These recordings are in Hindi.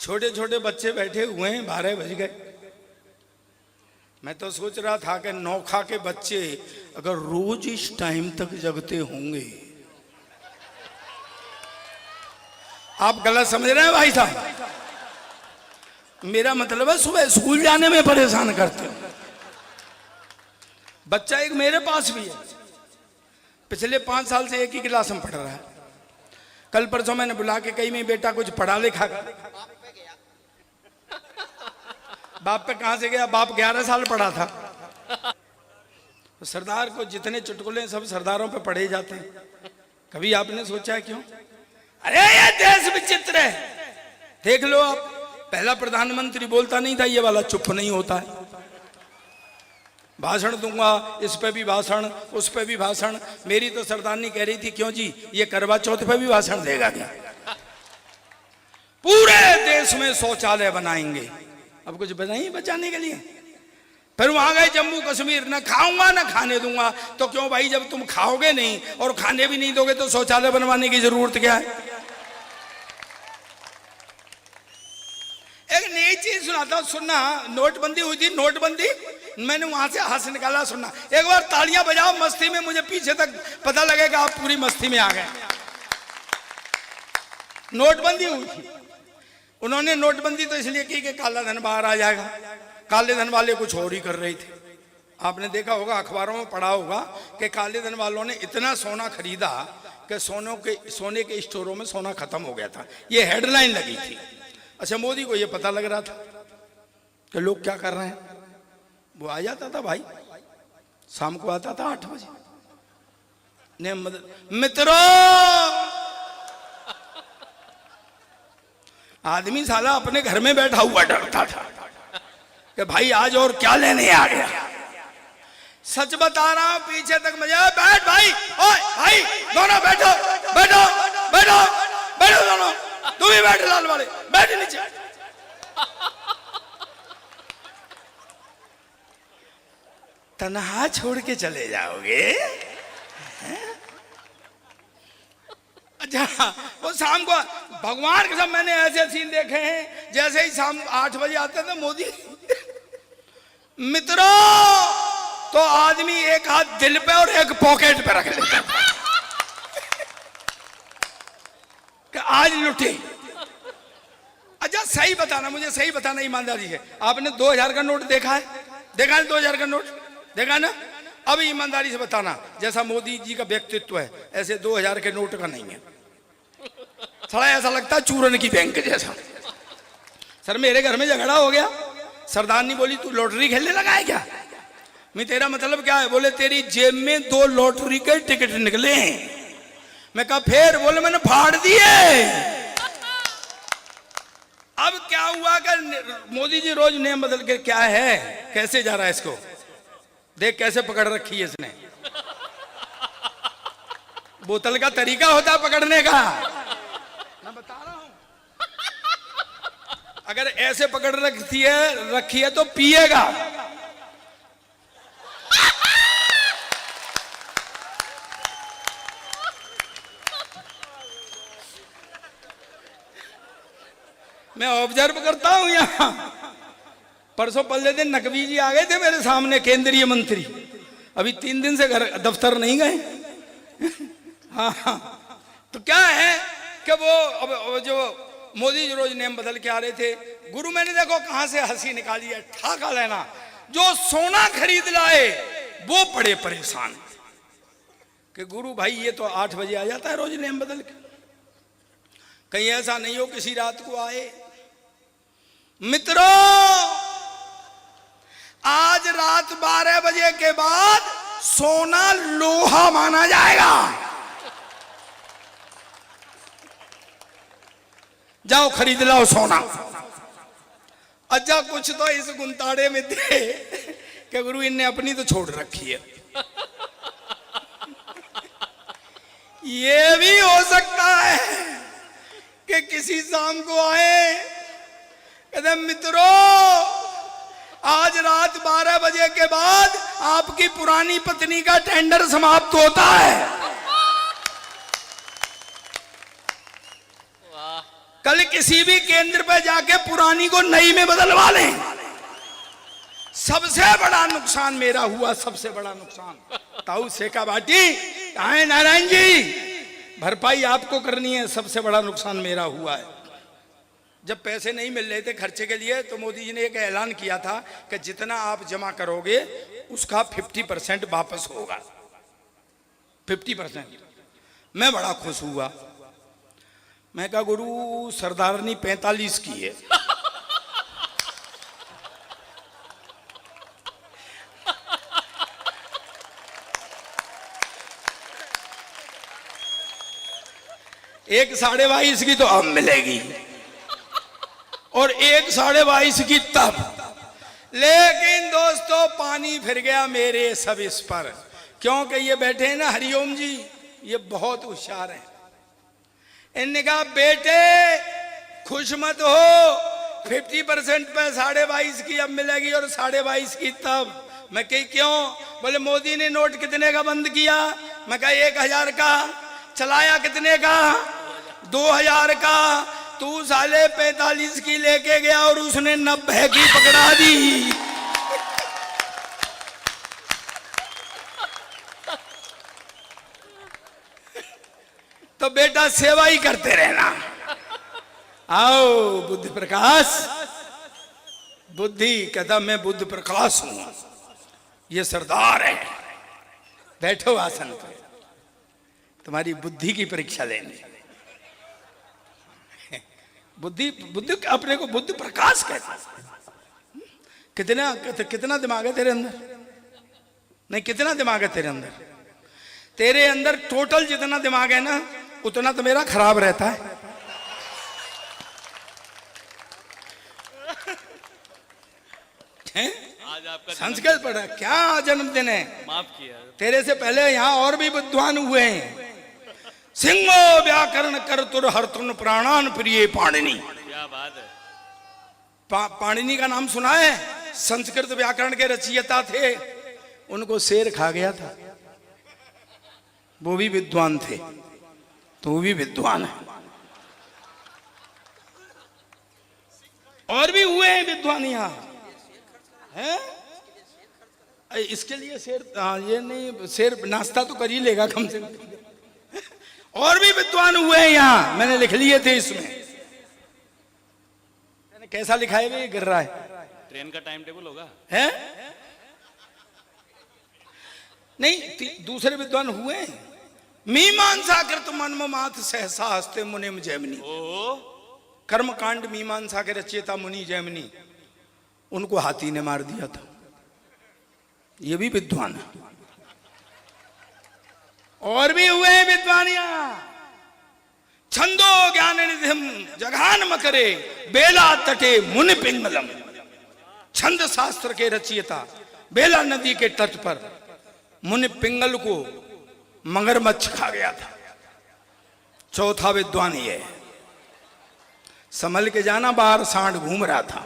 छोटे छोटे बच्चे बैठे हुए हैं, 12 बज गए। मैं तो सोच रहा था कि नौखा के बच्चे अगर रोज इस टाइम तक जगते होंगे। आप गलत समझ रहे हैं भाई साहब, मेरा मतलब है सुबह स्कूल जाने में परेशान करते हो। बच्चा एक मेरे पास भी है, पिछले 5 साल से एक ही क्लास में पढ़ रहा है। कल परसों मैंने बुला के कही, मैं बेटा कुछ पढ़ा लिखा कर। बाप पे कहां से गया, बाप 11 साल पढ़ा था। सरदार को जितने चुटकुले सब सरदारों पे पढ़े जाते हैं। कभी आपने सोचा है क्यों? अरे ये देश विचित्र है, देख लो आप। पहला प्रधानमंत्री बोलता नहीं था ये वाला चुप नहीं होता है। भाषण दूंगा, इस पे भी भाषण, उस पे भी भाषण। मेरी तो सरदारनी कह रही थी, क्यों जी ये करवा चौथ पे भी भाषण देगा क्या? पूरे देश में शौचालय बनाएंगे। अब कुछ बनाइए बचाने के लिए। फिर वहां गए जम्मू कश्मीर, ना खाऊंगा ना खाने दूंगा। तो क्यों भाई, जब तुम खाओगे नहीं और खाने भी नहीं दोगे तो शौचालय बनवाने की जरूरत क्या है? एक नई चीज सुनाता हूं, सुनना। नोटबंदी हुई थी, नोटबंदी, मैंने वहां से हाथ निकाला, सुनना। एक बार तालियां बजाओ मस्ती में, मुझे पीछे तक पता लगेगा आप पूरी मस्ती में आ गए। नोटबंदी हुई थी, उन्होंने नोटबंदी तो इसलिए की कि काला धन बाहर आ जाएगा। काले धन वाले कुछ और ही कर रहे थे। आपने देखा होगा, अखबारों में पढ़ा होगा कि काले धन वालों ने इतना सोना खरीदा कि सोने के स्टोरों में सोना खत्म हो गया था। ये हेडलाइन लगी थी। अच्छा, मोदी को ये पता लग रहा था कि लोग क्या कर रहे हैं। वो आ जाता था भाई, शाम को आता था 8 बजे। ने मित्रों, आदमी साला अपने घर में बैठा हुआ डरता था कि भाई आज और क्या लेने आ गया। सच बता रहा हूं, पीछे तक मजा। बैठ भाई, ओए भाई, दोनों बैठो बैठो बैठो बैठो, दोनों तुम भी बैठ, लाल वाले बैठ नीचे। तन्हा छोड़ के चले जाओगे? अच्छा, वो शाम को भगवान के सब मैंने ऐसे सीन देखे हैं, जैसे ही शाम 8 बजे आते थे मोदी। मित्रों, तो आदमी एक हाथ दिल पे और एक पॉकेट पे रख लेता था कि आज लुटे। अच्छा सही बताना, मुझे सही बताना ईमानदारी है। आपने 2000 का नोट देखा है? देखा है 2000 का नोट? देखा ना? अब ईमानदारी से बताना, जैसा मोदी जी का व्यक्तित्व है ऐसे 2000 के नोट का नहीं है। थोड़ा ऐसा लगता है चूरन की बैंक जैसा। सर मेरे घर में झगड़ा हो गया, सरदारनी बोली तू लॉटरी खेलने लगा है क्या? मैं तेरा मतलब क्या है? बोले तेरी जेब में 2 लॉटरी के टिकट निकले हैं। मैं कहा फिर? बोले मैंने फाड़ दिए। अब क्या हुआ कि मोदी जी रोज नेम बदल के, क्या है कैसे जा रहा है इसको देख, कैसे पकड़ रखी है इसने। बोतल का तरीका होता है पकड़ने का, मैं बता रहा हूं। अगर ऐसे पकड़ रखी है तो पिएगा। मैं ऑब्जर्व करता हूं यहां। परसों पहले दिन नकवी जी आ गए थे मेरे सामने, केंद्रीय मंत्री। अभी 3 दिन से घर दफ्तर नहीं गए। हाँ, तो क्या है कि वो अब जो मोदी जी रोज नेम बदल के आ रहे थे। गुरु मैंने देखो कहां से हंसी निकाली है, ठाका लेना। जो सोना खरीद लाए वो बड़े परेशान कि गुरु भाई ये तो 8 बजे आ जाता है रोज नेम बदल के, कहीं ऐसा नहीं हो किसी रात को आए। मित्रों, आज रात 12 बजे के बाद सोना लोहा माना जाएगा। जाओ खरीद लाओ सोना। अच्छा कुछ तो इस गुंताड़े में थे कि गुरु इनने अपनी तो छोड़ रखी है। ये भी हो सकता है कि किसी शाम को आए, कहते मित्रों आज रात 12 बजे के बाद आपकी पुरानी पत्नी का टेंडर समाप्त होता है। कल कल किसी भी केंद्र पे जाके पुरानी को नई में बदलवा लें। सबसे बड़ा नुकसान मेरा हुआ, सबसे बड़ा नुकसान। ताऊ सेका बाटी कहाँ है नारायण जी? भरपाई आपको करनी है, सबसे बड़ा नुकसान मेरा हुआ है। जब पैसे नहीं मिल रहे थे खर्चे के लिए तो मोदी जी ने एक ऐलान किया था कि जितना आप जमा करोगे उसका 50% वापस होगा, 50%। मैं बड़ा खुश हुआ। मैं कहा गुरु सरदारनी 45 की है। एक 22.5 की तो अब मिलेगी और एक 22.5 की तब। लेकिन दोस्तों पानी फिर गया मेरे सब इस पर, क्योंकि ये बैठे हैं ना हरिओम जी, ये बहुत होशियार हैं। इन्होंने कहा बेटे खुश मत हो, 50% पे 22.5 की अब मिलेगी और 22.5 की तब। मैं कही क्यों? बोले मोदी ने नोट कितने का बंद किया? मैं कहा 1000 का। चलाया कितने का? 2000 का। तू साले 45 की लेके गया और उसने 90 की पकड़ा दी। तो बेटा सेवा ही करते रहना। आओ बुद्धि प्रकाश। बुद्धि कहता मैं बुद्ध प्रकाश हूं, ये सरदार है। बैठो आसन पे, तुम्हारी बुद्धि की परीक्षा लेनी। बुद्धि बुद्धि अपने को बुद्ध प्रकाश कहता है। कितना दिमाग है तेरे अंदर? नहीं, कितना दिमाग है तेरे अंदर? तेरे अंदर टोटल जितना दिमाग है ना उतना तो मेरा खराब रहता है। आज आपका संस्कृत पढ़ा, क्या जन्मदिन है? माफ किया। तेरे से पहले यहाँ और भी विद्वान हुए हैं। सिंहो व्याकरण कर तुर हरतुन प्राणान प्रिय पाणिनि। क्या बात है। पाणिनि का नाम सुना है? संस्कृत व्याकरण के रचयिता थे। उनको शेर खा गया था, वो भी विद्वान थे, तो वो भी विद्वान है। और भी हुए हैं विद्वान यहाँ हैं। इसके लिए शेर, ये नहीं, शेर नाश्ता तो कर ही लेगा कम से कम। और भी विद्वान हुए हैं यहाँ, मैंने लिख लिए थे इसमें। मैंने कैसा लिखा है? ये गिर रहा है। ट्रेन का टाइम टेबल होगा है? नहीं, दूसरे विद्वान हुए हैं। मीमांसा कृत मन्ममाथ सहसा हस्ते मुनिम जैमिनी। कर्मकांड मीमांसा के रचयिता मुनि जैमिनी, उनको हाथी ने मार दिया था। ये भी विद्वान है। और भी हुए हैं विद्वान यहाँ। छंदो ज्ञान निधिम जघान मकरे बेला तटे मुनि पिंगलम। छंद शास्त्र के रचयिता बेला नदी के तट पर मुनि पिंगल को मगरमच्छ खा गया था। चौथा विद्वान ये। संभल के जाना, बाहर सांड घूम रहा था।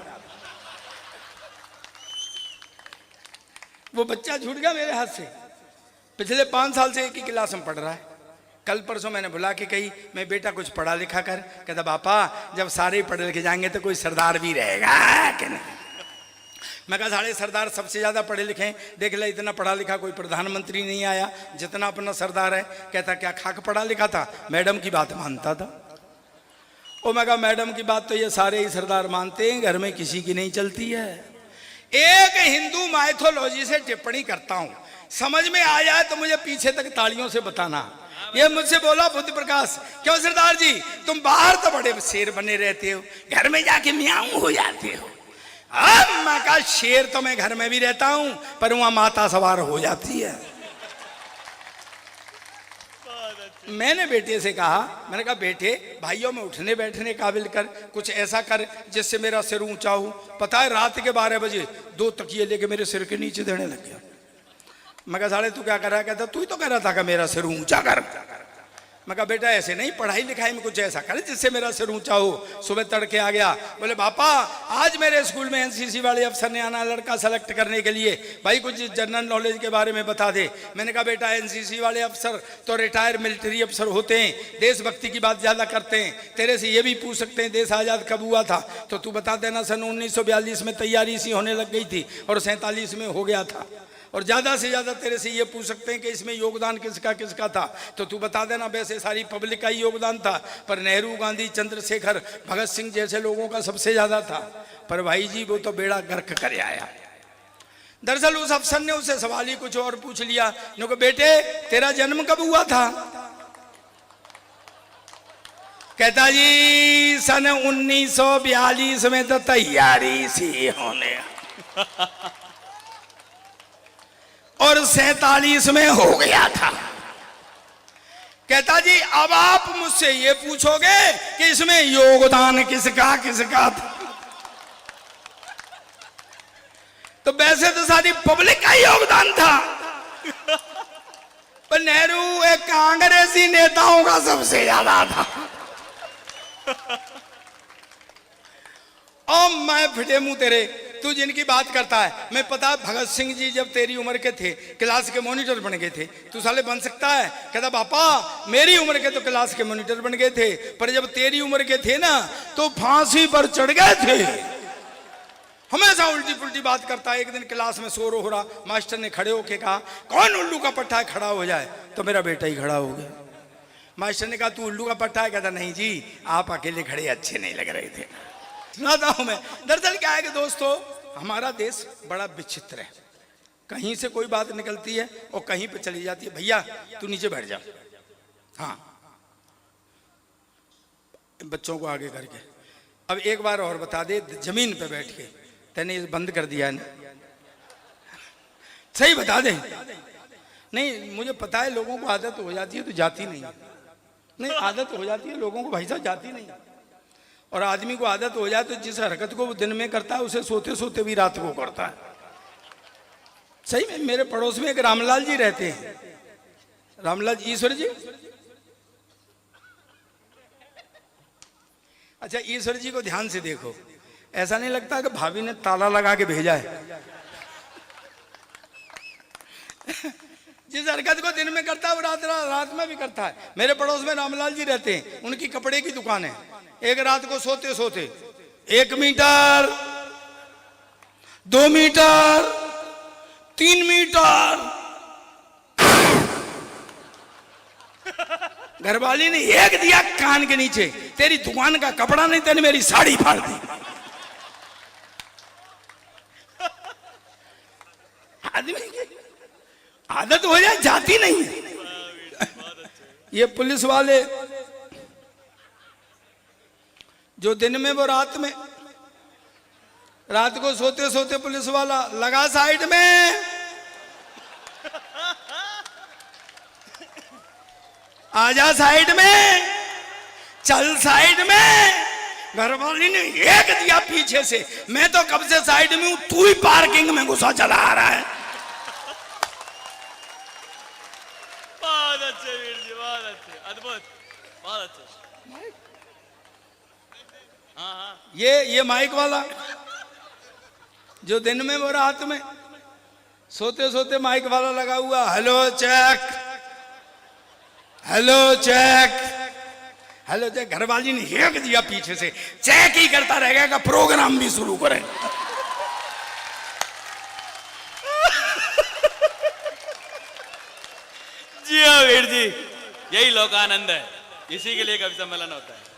वो बच्चा छूट गया मेरे हाथ से। पिछले 5 साल से एक ही क्लास में पढ़ रहा है। कल परसों मैंने बुला के कही, मैं बेटा कुछ पढ़ा लिखा कर। कहता पापा जब सारे ही पढ़े लिखे जाएंगे तो कोई सरदार भी रहेगा कि नहीं? मैं कहा सारे सरदार सबसे ज्यादा पढ़े लिखे हैं, देख ले इतना पढ़ा लिखा कोई प्रधानमंत्री नहीं आया जितना अपना सरदार है। कहता क्या खाक पढ़ा लिखा था? मैडम की बात मानता था। ओ मैं कहा मैडम की बात तो ये सारे ही सरदार मानते हैं, घर में किसी की नहीं चलती है। एक हिंदू माइथोलॉजी से टिप्पणी करता हूं, समझ में आ जाए तो मुझे पीछे तक तालियों से बताना। ये मुझसे बोला बुद्धि प्रकाश, क्यों सरदार जी तुम बाहर तो बड़े शेर बने रहते हो, घर में जाके म्याऊं हो जाते हो। अब मैं कहा शेर तो मैं घर में भी रहता हूं, पर वहां माता सवार हो जाती है। मैंने बेटे से कहा, मैंने कहा बेटे भाइयों में उठने बैठने काबिल कर, कुछ ऐसा कर जिससे मेरा सिर ऊंचा हो। पता है रात के 12 बजे 2 तकिए लेके मेरे सिर के नीचे देने लग गया। मैं कहा साले तू क्या कर रहा है? कहता तू ही तो कह रहा था कि मेरा सिर ऊंचा कर। मैं कहा बेटा ऐसे नहीं, पढ़ाई लिखाई में कुछ ऐसा करे जिससे मेरा सिर ऊंचा हो। सुबह तड़के आ गया, बोले पापा आज मेरे स्कूल में एनसीसी वाले अफसर ने आना लड़का सेलेक्ट करने के लिए, भाई कुछ जनरल नॉलेज के बारे में बता दे। मैंने कहा बेटा एनसीसी वाले अफसर तो रिटायर मिलिट्री अफसर होते हैं, देशभक्ति की बात ज्यादा करते हैं। तेरे से ये भी पूछ सकते हैं देश आजाद कब हुआ था, तो तू बता देना सन 1942 में तैयारी सी होने लग गई थी और 47 में हो गया था। और ज्यादा से ज्यादा तेरे से ये पूछ सकते हैं कि इसमें योगदान किसका किसका था, तो तू बता देना। वैसे सारी पब्लिक का ही योगदान था, पर नेहरू, गांधी, चंद्रशेखर, भगत सिंह जैसे लोगों का सबसे ज्यादा था। पर भाई जी वो तो बेड़ा गर्क कर आया। दरअसल उस अफसर ने उससे सवाल ही कुछ और पूछ लिया। नो बेटे तेरा जन्म कब हुआ था? कहता जी सन 1942 में तो तैयारी सी होने और 47 में हो गया था। कहता जी अब आप मुझसे ये पूछोगे कि इसमें योगदान किसका किसका था, तो वैसे तो सारी पब्लिक का योगदान था, पर नेहरू एक कांग्रेसी नेताओं का सबसे ज्यादा था। और मैं फिटे मुंह तेरे, तू जिनकी बात करता है, मैं पता भगत सिंह जी जब तेरी उम्र के थे क्लास के मॉनिटर बन गए थे, तू साले बन सकता है? कहता पापा मेरी उम्र के तो क्लास के मॉनिटर बन गए थे, पर जब तेरी उम्र के थे ना तो फांसी पर चढ़ गए थे। हमेशा उल्टी पुल्टी बात करता है। एक दिन क्लास में शोर हो रहा, मास्टर ने खड़े होके कहा कौन उल्लू का पट्टा है खड़ा हो जाए, तो मेरा बेटा ही खड़ा हो गया। मास्टर ने कहा तू उल्लू का पट्टा है? कहता नहीं जी आप अकेले खड़े अच्छे नहीं लग रहे थे। सुनाता हूं मैं। दरअसल क्या है कि दोस्तों हमारा देश बड़ा विचित्र है, कहीं से कोई बात निकलती है और कहीं पे चली जाती है। भैया तू नीचे बैठ जा, हाँ बच्चों को आगे करके। अब एक बार और बता दे, जमीन पे बैठ के तेने ये बंद कर दिया है ना, सही बता दे। नहीं मुझे पता है लोगों को आदत हो जाती है तो जाती नहीं, नहीं आदत हो जाती है लोगों को भाई साहब जाती नहीं। और आदमी को आदत हो जाए तो जिस हरकत को वो दिन में करता है उसे सोते सोते भी रात को करता है। सही में मेरे पड़ोस में एक रामलाल जी रहते हैं, रामलाल ईश्वर जी। अच्छा ईश्वर जी को ध्यान से देखो, ऐसा नहीं लगता कि भाभी ने ताला लगा के भेजा है। जिस हरकत को दिन में करता है वो रात में भी करता है। मेरे पड़ोस में रामलाल जी रहते हैं, उनकी कपड़े की दुकान है। एक रात को सोते सोते 1 मीटर 2 मीटर 3 मीटर घरवाली ने एक दिया कान के नीचे, तेरी दुकान का कपड़ा नहीं तेने मेरी साड़ी फाड़ दी। आदमी की आदत हो जाए जाती नहीं है। ये पुलिस वाले जो दिन में वो रात में, रात को सोते सोते पुलिस वाला लगा साइड में, आजा साइड में, चल साइड में। घरवाली ने एक दिया पीछे से, मैं तो कब से साइड में हूं, तू ही पार्किंग में घुसा चला आ रहा है। बहुत अच्छे वीर जी, बहुत अच्छे, अद्भुत, बहुत अच्छे। हाँ हाँ ये माइक वाला जो दिन में वो रात में सोते सोते माइक वाला लगा हुआ, hello check, hello check, hello check. घरवाली ने एक दिया पीछे से, चेक ही करता रहेगा, प्रोग्राम भी शुरू करें। जी हाँ वीर जी, यही लोकानंद है, इसी के लिए कवि सम्मेलन होता है।